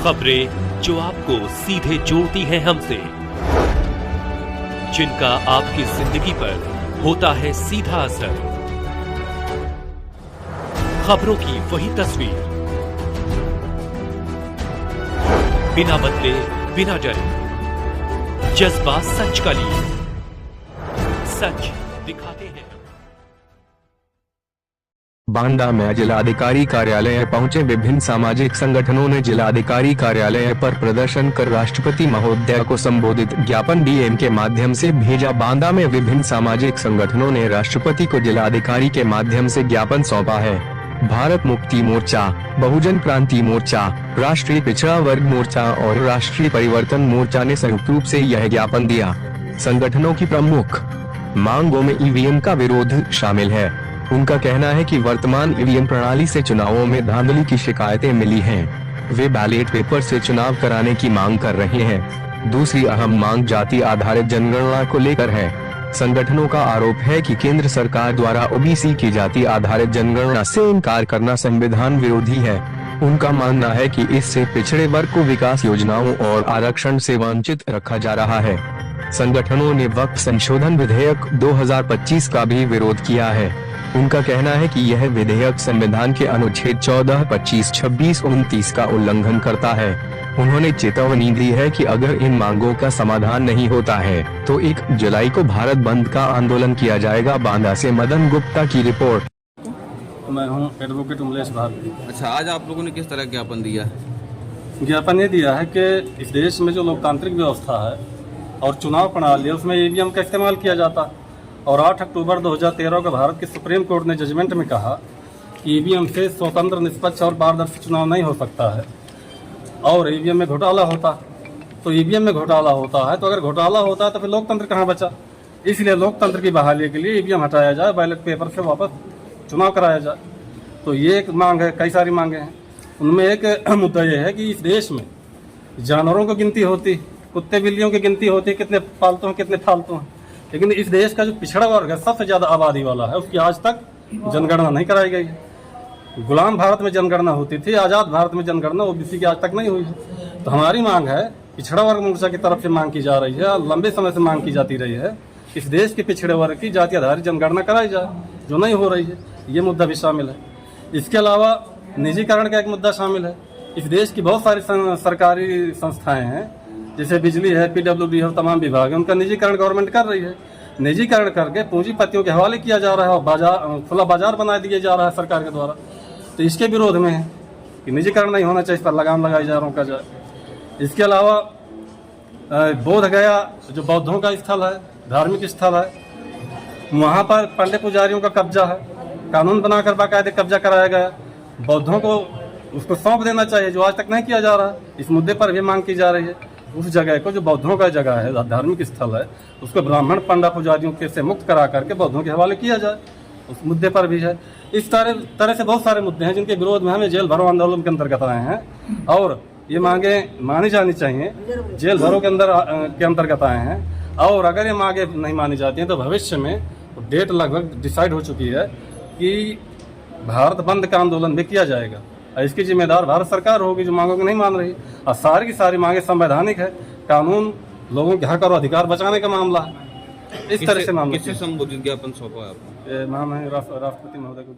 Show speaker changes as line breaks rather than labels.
खबरें जो आपको सीधे जोड़ती हैं हमसे, जिनका आपकी जिंदगी पर होता है सीधा असर। खबरों की वही तस्वीर, बिना बदले बिना डरे, जज्बा सच का लिए, सच दिखाते हैं।
बांदा में जिलाधिकारी कार्यालय पहुंचे विभिन्न सामाजिक संगठनों ने जिलाधिकारी कार्यालय पर प्रदर्शन कर राष्ट्रपति महोदय को संबोधित ज्ञापन डीएम के माध्यम से भेजा। बांदा में विभिन्न सामाजिक संगठनों ने राष्ट्रपति को जिलाधिकारी के माध्यम से ज्ञापन सौंपा है। भारत मुक्ति मोर्चा, बहुजन क्रांति मोर्चा, राष्ट्रीय पिछड़ा वर्ग मोर्चा और राष्ट्रीय परिवर्तन मोर्चा ने संयुक्त रूप से यह ज्ञापन दिया। संगठनों की प्रमुख मांगों में ईवीएम का विरोध शामिल है। उनका कहना है कि वर्तमान ईवीएम प्रणाली से चुनावों में धांधली की शिकायतें मिली हैं। वे बैलेट पेपर से चुनाव कराने की मांग कर रहे हैं। दूसरी अहम मांग जाति आधारित जनगणना को लेकर है। संगठनों का आरोप है कि केंद्र सरकार द्वारा ओबीसी की जाति आधारित जनगणना से इनकार करना संविधान विरोधी है। उनका मानना है कि इससे पिछड़े वर्ग को विकास योजनाओं और आरक्षण से वंचित रखा जा रहा है। संगठनों ने वक्फ संशोधन विधेयक 2025 का भी विरोध किया है। उनका कहना है कि यह विधेयक संविधान के अनुच्छेद 14, 25, 26, 29 का उल्लंघन करता है। उन्होंने चेतावनी दी है कि अगर इन मांगों का समाधान नहीं होता है तो 1 जुलाई को भारत बंद का आंदोलन किया जाएगा। बांदा से मदन गुप्ता की रिपोर्ट।
मैं हूँ एडवोकेट उमलेश भारती।
अच्छा, आज आप लोगों ने किस तरह ज्ञापन दिया है?
ज्ञापन ये दिया है कि इस देश में जो लोकतांत्रिक व्यवस्था है और चुनाव प्रणाली है उसमें ईवीएम का इस्तेमाल किया जाता है। और 8 अक्टूबर 2013 को भारत के सुप्रीम कोर्ट ने जजमेंट में कहा कि ईवीएम से स्वतंत्र, निष्पक्ष और पारदर्शी चुनाव नहीं हो सकता है और ईवीएम में घोटाला होता। तो ईवीएम में घोटाला होता है तो अगर घोटाला होता है तो फिर लोकतंत्र कहाँ बचा? इसलिए लोकतंत्र की बहाली के लिए ईवीएम हटाया जाए, बैलेट पेपर से वापस चुनाव कराया जाए। तो ये एक मांग है, कई सारी मांगे हैं। उनमें एक मुद्दा ये है कि इस देश में जानवरों की गिनती होती, कुत्ते बिल्लियों की गिनती होती, कितने पालतू हैं कितने फालतू हैं, लेकिन इस देश का जो पिछड़ा वर्ग है, सबसे ज्यादा आबादी वाला है, उसकी आज तक जनगणना नहीं कराई गई है। गुलाम भारत में जनगणना होती थी, आजाद भारत में जनगणना ओबीसी की आज तक नहीं हुई है। तो हमारी मांग है, पिछड़ा वर्ग मोर्चा की तरफ से मांग की जा रही है और लंबे समय से मांग की जाती रही है, इस देश के पिछड़े वर्ग की जाति आधारित जनगणना कराई जाए, जो नहीं हो रही है। ये मुद्दा भी शामिल है। इसके अलावा निजीकरण का एक मुद्दा शामिल है। इस देश की बहुत सारी सरकारी संस्थाएं हैं, जैसे बिजली है, पीडब्ल्यूडी है, तमाम विभाग है, उनका निजीकरण गवर्नमेंट कर रही है। निजीकरण करके पूंजीपतियों के हवाले किया जा रहा है और बाजार, खुला बाजार बना दिया जा रहा है सरकार के द्वारा। तो इसके विरोध में है कि निजीकरण नहीं होना चाहिए, इस पर लगाम लगाई जाए, रोका जाए। इसके अलावा बोध गया जो बौद्धों का स्थल है, धार्मिक स्थल है, वहाँ पर पंडित पुजारियों का कब्जा है। कानून बनाकर बाकायदे कब्जा कराया गया। बौद्धों को उसको सौंप देना चाहिए, जो आज तक नहीं किया जा रहा। इस मुद्दे पर भी मांग की जा रही है। उस जगह को, जो बौद्धों का जगह है, धार्मिक स्थल है, उसको ब्राह्मण पंडा पुजारियों के से मुक्त करा करके बौद्धों के हवाले किया जाए। उस मुद्दे पर भी है। इस तरह से बहुत सारे मुद्दे हैं जिनके विरोध में हमें जेल भरो आंदोलन के अंतर्गत आए हैं और ये मांगे मानी जानी चाहिए। जेल भरो के अंतर्गत आए हैं और अगर ये मांगे नहीं मानी जाती हैं तो भविष्य में डेट लगभग डिसाइड हो चुकी है कि भारत बंद का आंदोलन भी किया जाएगा। इसकी जिम्मेदार भारत सरकार होगी जो मांगों को नहीं मान रही। और सारी की सारी मांगे संवैधानिक है। कानून लोगों के हक और अधिकार बचाने का मामला है। इस तरह से मामला।
किससे संबोधित ज्ञापन सौंपा है आपको?
नाम है राष्ट्रपति महोदय को।